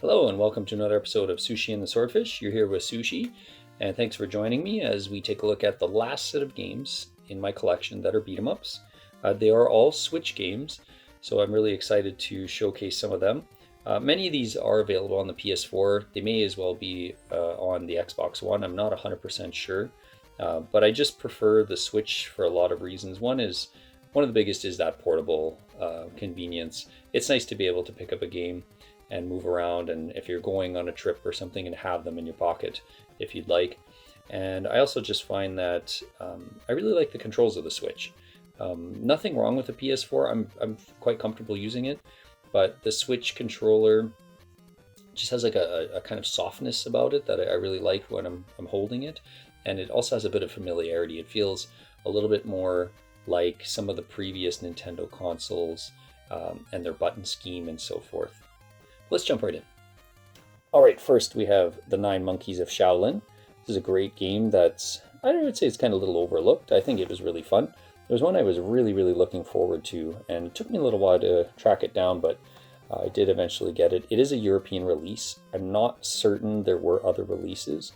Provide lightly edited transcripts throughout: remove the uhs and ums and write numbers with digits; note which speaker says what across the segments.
Speaker 1: Hello and welcome to another episode of Sushi and the Swordfish. You're here with Sushi, and thanks for joining me as we take a look at the last set of games in my collection that are beat 'em ups. They are all Switch games, so I'm really excited to showcase some of them. Many of these are available on the PS4. They may as well be on the Xbox One. I'm not 100% sure, but I just prefer the Switch for a lot of reasons. One of the biggest is that portable convenience. It's nice to be able to pick up a game and move around, and if you're going on a trip or something, and have them in your pocket if you'd like. And I also just find that I really like the controls of the Switch. Nothing wrong with the PS4. I'm quite comfortable using it, but the Switch controller just has like a kind of softness about it that I really like when I'm holding it, and it also has a bit of familiarity. It feels a little bit more like some of the previous Nintendo consoles and their button scheme and so forth. Let's jump right in. All right, first we have The Nine Monkeys of Shaolin. This is a great game that's, I would say it's kind of a little overlooked. I think it was really fun. It was one I was really looking forward to, and it took me a little while to track it down, but I did eventually get it. It is a European release. I'm not certain there were other releases.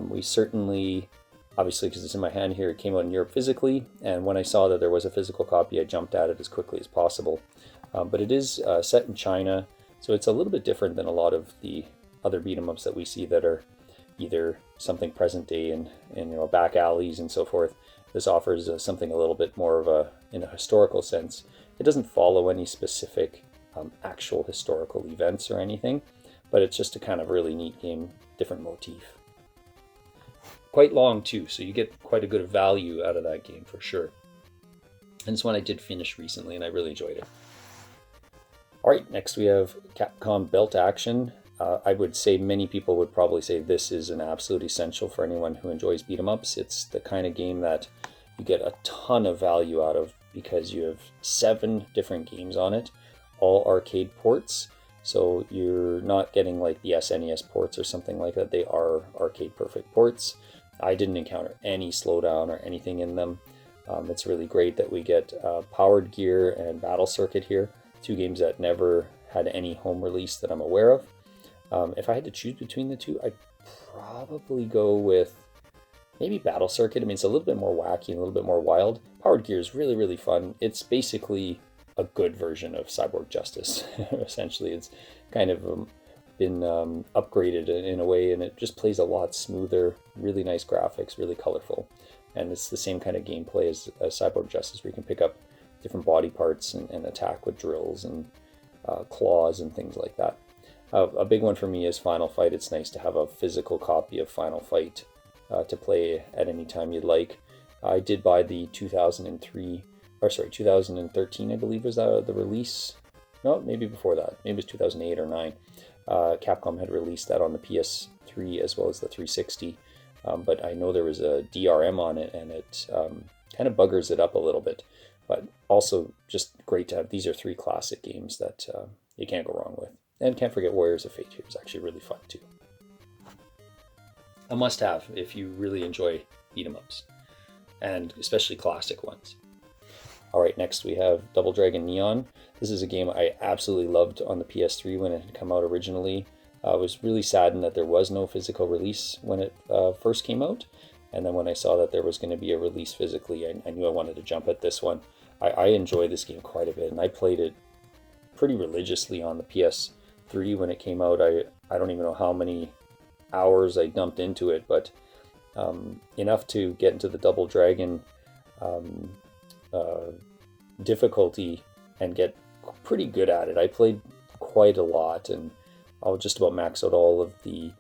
Speaker 1: We certainly, obviously because it's in my hand here, it came out in Europe physically, and when I saw that there was a physical copy, I jumped at it as quickly as possible. But it is set in China, so it's a little bit different than a lot of the other beat 'em ups that we see that are either something present day and back alleys and so forth. This offers something a little bit more of in a historical sense. It doesn't follow any specific actual historical events or anything, but it's just a kind of really neat game, different motif. Quite long too, so you get quite a good value out of that game for sure. And it's one I did finish recently, and I really enjoyed it. All right, next we have Capcom Belt Action. I would say many people would probably say this is an absolute essential for anyone who enjoys beat 'em ups. It's the kind of game that you get a ton of value out of because you have 7 different games on it, all arcade ports. So you're not getting like the SNES ports or something like that. They are arcade perfect ports. I didn't encounter any slowdown or anything in them. It's really great that we get Powered Gear and Battle Circuit here. 2 games that never had any home release that I'm aware of. If I had to choose between the two, I'd probably go with maybe Battle Circuit. I mean, it's a little bit more wacky and a little bit more wild. Powered Gear is really fun. It's basically a good version of Cyborg Justice. Essentially, it's kind of been upgraded in a way, and it just plays a lot smoother, really nice graphics, really colorful. And it's the same kind of gameplay as Cyborg Justice, where you can pick up different body parts and attack with drills and claws and things like that. A big one for me is Final Fight. It's nice to have a physical copy of Final Fight to play at any time you'd like. I did buy the 2013, I believe was the release. No, maybe before that. Maybe it was 2008 or 9. Capcom had released that on the PS3 as well as the 360. But I know there was a DRM on it, and it kind of buggers it up a little bit. But also just great to have. These are 3 classic games that you can't go wrong with. And can't forget Warriors of Fate here. It's actually really fun too. A must-have if you really enjoy beat 'em ups, and especially classic ones. All right, next we have Double Dragon Neon. This is a game I absolutely loved on the PS3 when it had come out originally. I was really saddened that there was no physical release when it first came out. And then when I saw that there was going to be a release physically, I knew I wanted to jump at this one. I enjoy this game quite a bit, and I played it pretty religiously on the PS3 when it came out. I don't even know how many hours I dumped into it, but enough to get into the Double Dragon difficulty and get pretty good at it. I played quite a lot, and I'll just about max out all of the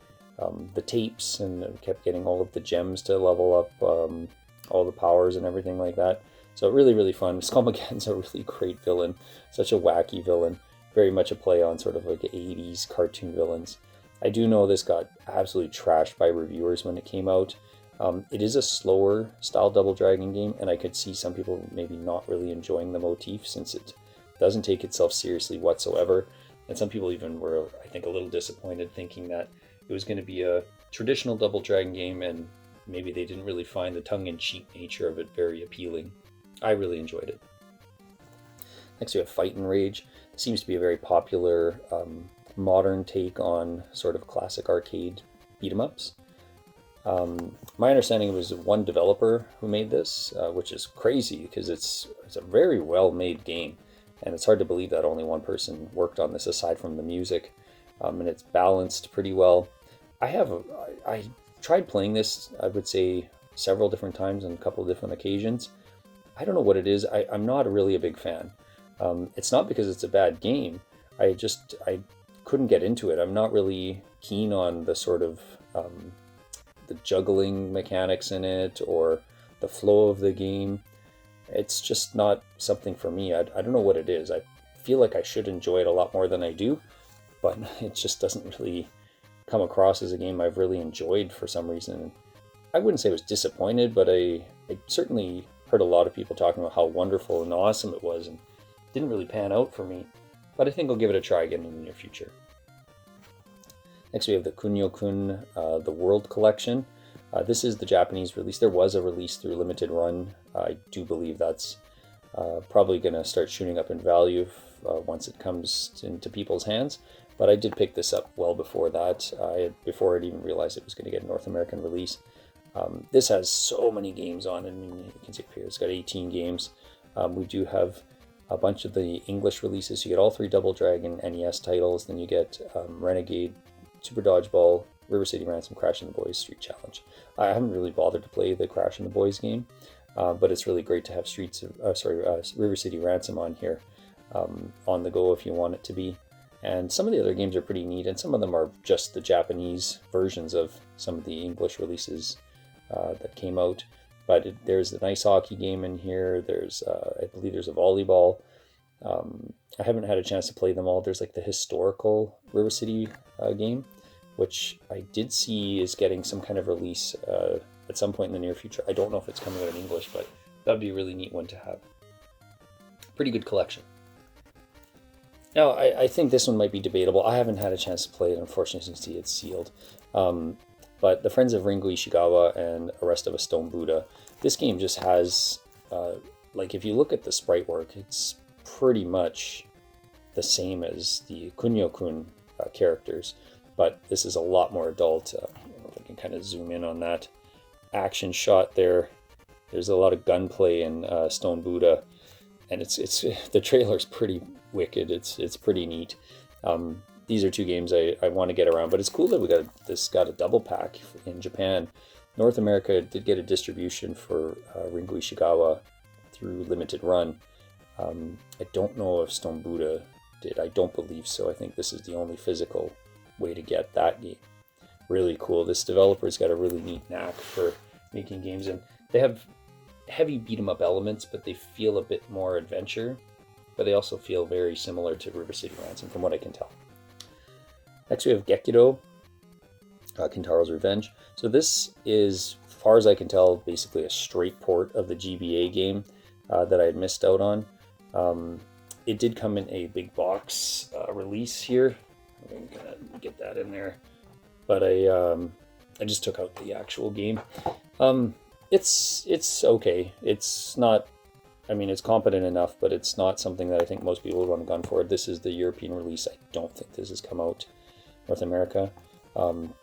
Speaker 1: tapes, and kept getting all of the gems to level up all the powers and everything like that. So really fun. Skullmageddon's a really great villain, such a wacky villain, very much a play on sort of like 80s cartoon villains. I do know this got absolutely trashed by reviewers when it came out. It is a slower style Double Dragon game, and I could see some people maybe not really enjoying the motif since it doesn't take itself seriously whatsoever. And some people even were, I think, a little disappointed, thinking that it was going to be a traditional Double Dragon game, and maybe they didn't really find the tongue-in-cheek nature of it very appealing. I really enjoyed it. Next we have Fight and Rage. It seems to be a very popular modern take on sort of classic arcade beat 'em ups. My understanding was one developer who made this, which is crazy because it's a very well made game, and it's hard to believe that only one person worked on this aside from the music, and it's balanced pretty well. I tried playing this, I would say, several different times on a couple of different occasions. I don't know what it is. I'm not really a big fan. It's not because it's a bad game. I couldn't get into it. I'm not really keen on the sort of the juggling mechanics in it or the flow of the game. It's just not something for me. I don't know what it is. I feel like I should enjoy it a lot more than I do, but it just doesn't really come across as a game I've really enjoyed for some reason. I wouldn't say I was disappointed, but I certainly heard a lot of people talking about how wonderful and awesome it was, and it didn't really pan out for me. But I think I'll give it a try again in the near future. Next we have the Kunio-kun, the World Collection. This is the Japanese release. There was a release through Limited Run. I do believe that's probably going to start shooting up in value once it comes into people's hands. But I did pick this up well before that, before I'd even realized it was going to get a North American release. This has so many games on it. I mean, you can see up here, it's got 18 games. We do have a bunch of the English releases. You get all 3 Double Dragon NES titles, then you get Renegade, Super Dodgeball, River City Ransom, Crash and the Boys Street Challenge. I haven't really bothered to play the Crash and the Boys game, but it's really great to have River City Ransom on here, on the go if you want it to be. And some of the other games are pretty neat, and some of them are just the Japanese versions of some of the English releases that came out. But there's an ice hockey game in here. There's, I believe there's a volleyball. I haven't had a chance to play them all. There's like the historical River City game, which I did see is getting some kind of release at some point in the near future. I don't know if it's coming out in English, but that'd be a really neat one to have. Pretty good collection. Now, I think this one might be debatable. I haven't had a chance to play it, unfortunately, since it's sealed. But The Friends of Ringo Ishigawa and Arrest of a Stone Buddha, this game just has, like, if you look at the sprite work, it's pretty much the same as the Kunio-kun characters, but this is a lot more adult. I don't know if I can kind of zoom in on that action shot there. There's a lot of gunplay in Stone Buddha, and it's the trailer's pretty wicked. It's pretty neat. These are 2 games I want to get around, but it's cool that we got a double pack in Japan. North America did get a distribution for Ringo Ishigawa through Limited Run. I don't know if Stone Buddha did. I don't believe so. I think this is the only physical way to get that game. Really cool. This developer's got a really neat knack for making games, and they have heavy beat 'em up elements, but they feel a bit more adventure, but they also feel very similar to River City Ransom from what I can tell. Next we have Gekido, Kintaro's Revenge. So this is, as far as I can tell, basically a straight port of the GBA game that I had missed out on. It did come in a big box release here. I'm gonna get that in there, but I just took out the actual game. It's okay. It's not, I mean, it's competent enough, but it's not something that I think most people would want to gun for. This is the European release. I don't think this has come out North America.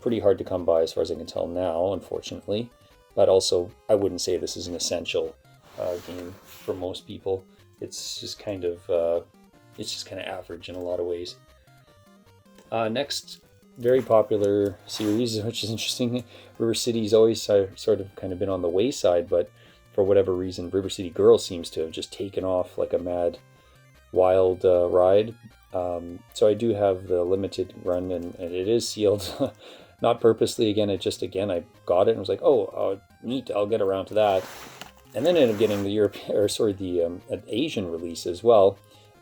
Speaker 1: Pretty hard to come by as far as I can tell now, unfortunately. But also, I wouldn't say this is an essential game for most people. It's just kind of average in a lot of ways. Next, very popular series, which is interesting. River City's always sort of kind of been on the wayside, but for whatever reason, River City Girls seems to have just taken off like a mad, wild ride. So I do have the Limited Run, and it is sealed. Not purposely, again, I got it and was like, oh, neat, I'll get around to that. And then I ended up getting the Asian release as well.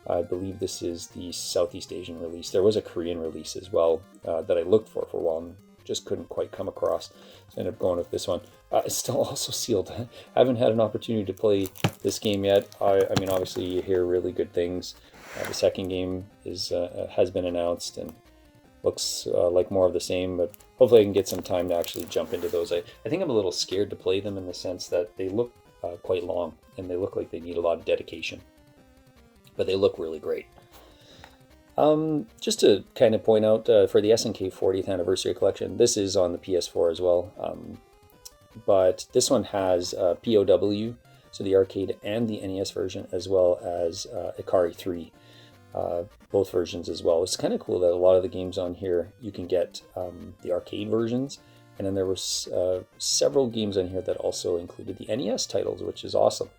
Speaker 1: I believe this is the Southeast Asian release. There was a Korean release as well that I looked for a while and just couldn't quite come across. So I ended up going with this one. It's still also sealed. I haven't had an opportunity to play this game yet. I mean, obviously you hear really good things. The second game has been announced and looks like more of the same, but hopefully I can get some time to actually jump into those. I think I'm a little scared to play them in the sense that they look quite long and they look like they need a lot of dedication, but they look really great. Just to kind of point out for the SNK 40th Anniversary Collection, this is on the PS4 as well, but this one has POW, so the arcade and the NES version, as well as Ikari 3, both versions as well. It's kind of cool that a lot of the games on here you can get the arcade versions, and then there was several games on here that also included the NES titles, which is awesome.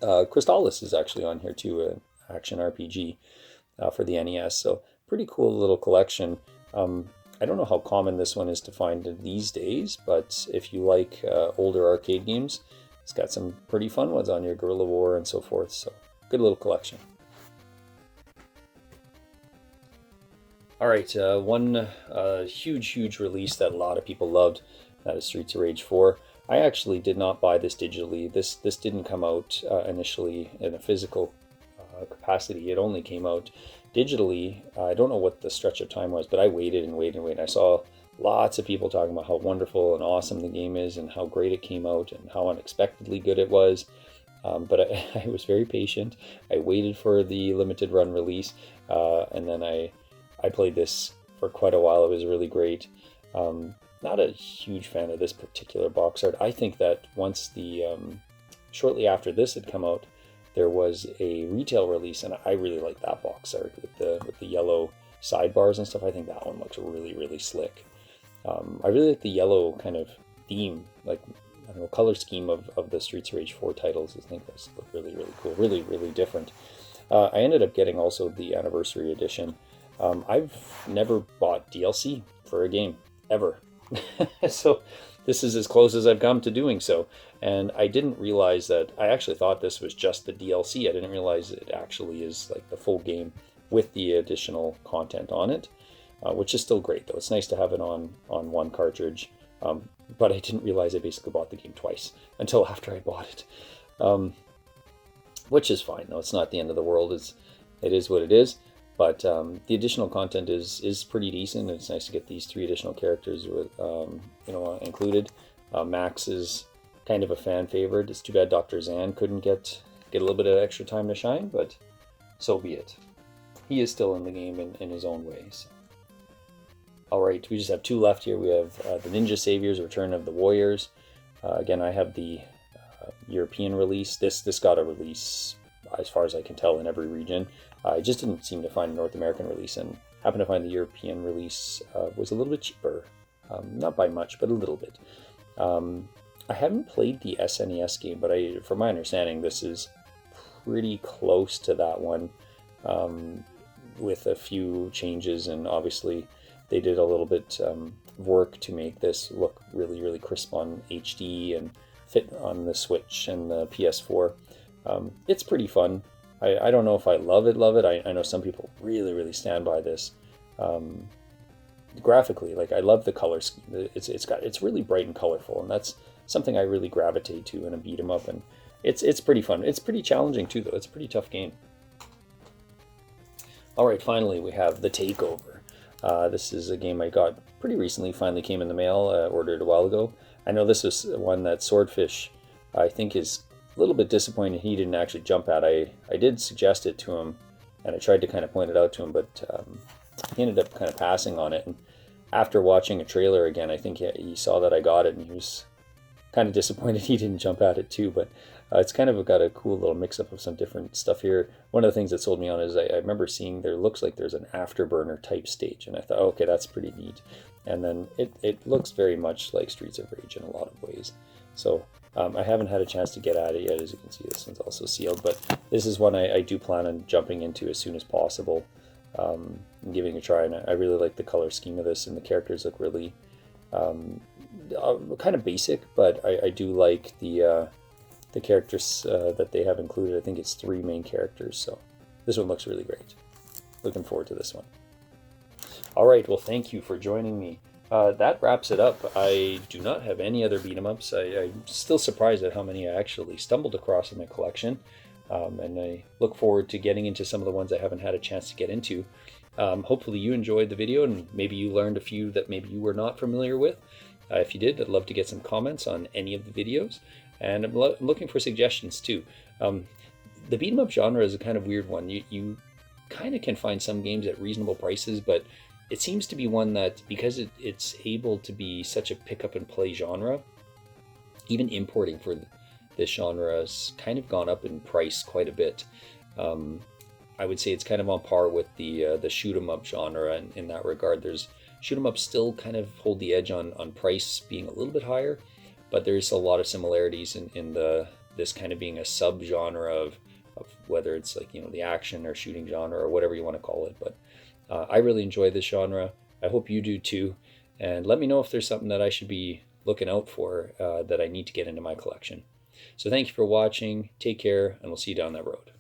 Speaker 1: Crystalis is actually on here too, an action RPG for the NES, so pretty cool little collection. I don't know how common this one is to find these days, but if you like older arcade games, it's got some pretty fun ones on here, Guerrilla War and so forth, so good little collection. All right, one huge release that a lot of people loved, that is Streets of Rage 4. I actually did not buy this digitally. This didn't come out initially in a physical capacity. It only came out digitally. I don't know what the stretch of time was, but I waited and waited and waited. I saw lots of people talking about how wonderful and awesome the game is and how great it came out and how unexpectedly good it was. But I was very patient. I waited for the limited run release, and then I played this for quite a while. It was really great. Not a huge fan of this particular box art. I think that once shortly after this had come out, there was a retail release, and I really like that box art with the yellow sidebars and stuff. I think that one looks really slick. I really like the yellow kind of theme, like, I don't know, color scheme of the Streets of Rage 4 titles. I think those look really cool, really different. I ended up getting also the anniversary edition. I've never bought DLC for a game, ever. So this is as close as I've come to doing so. And I didn't realize that, I actually thought this was just the DLC. I didn't realize it actually is like the full game with the additional content on it, which is still great though. It's nice to have it on one cartridge. But I didn't realize I basically bought the game twice until after I bought it. Which is fine though. It's not the end of the world. It is what it is. But the additional content is pretty decent. It's nice to get these 3 additional characters with, included. Max is kind of a fan favorite. It's too bad Dr. Zan couldn't get a little bit of extra time to shine, but so be it. He is still in the game in his own way. So. All right, we just have 2 left here. We have the Ninja Saviors: Return of the Warriors. Again, I have the European release. This got a release, as far as I can tell, in every region. I just didn't seem to find a North American release, and happened to find the European release was a little bit cheaper. Not by much, but a little bit. I haven't played the SNES game, but from my understanding, this is pretty close to that one, with a few changes, and obviously they did a little bit of work to make this look really crisp on HD and fit on the Switch and the PS4. It's pretty fun. I don't know if I love it. I know some people really stand by this. Graphically, like, I love the color scheme. It's really bright and colorful, and that's something I really gravitate to in a beat 'em up, and it's pretty fun. It's pretty challenging too, though. It's a pretty tough game. All right, finally we have The Takeover. This is a game I got pretty recently. Finally came in the mail. Ordered a while ago. I know this is one that Swordfish, I think, is a little bit disappointed he didn't actually jump at. I did suggest it to him, and I tried to kind of point it out to him, but he ended up kind of passing on it. And after watching a trailer again, I think he saw that I got it, and he was kind of disappointed he didn't jump at it too. But it's kind of got a cool little mix-up of some different stuff here. One of the things that sold me on is I remember seeing looks like there's an afterburner type stage, and I thought, okay, that's pretty neat. And then it looks very much like Streets of Rage in a lot of ways. So I haven't had a chance to get at it yet. As you can see, this one's also sealed, but this is one I do plan on jumping into as soon as possible, and giving it a try. And I really like the color scheme of this, and the characters look really kind of basic, but I do like the characters that they have included. I think it's 3 main characters, so this one looks really great. Looking forward to this one. All right, well, thank you for joining me. That wraps it up. I do not have any other beat 'em ups. I'm still surprised at how many I actually stumbled across in my collection, and I look forward to getting into some of the ones I haven't had a chance to get into. Hopefully you enjoyed the video, and maybe you learned a few that maybe you were not familiar with. If you did, I'd love to get some comments on any of the videos, and I'm looking for suggestions too. The beat 'em up genre is a kind of weird one. kind of can find some games at reasonable prices, but it seems to be one that, because it's able to be such a pick up and play genre, even importing for this genre has kind of gone up in price quite a bit. I would say it's kind of on par with the shoot 'em up genre in that regard. There's shoot 'em ups still kind of hold the edge on price being a little bit higher, but there's a lot of similarities in this kind of being a sub genre of whether it's like, you know, the action or shooting genre or whatever you want to call it. But I really enjoy this genre. I hope you do too. And let me know if there's something that I should be looking out for that I need to get into my collection. So thank you for watching. Take care, and we'll see you down that road.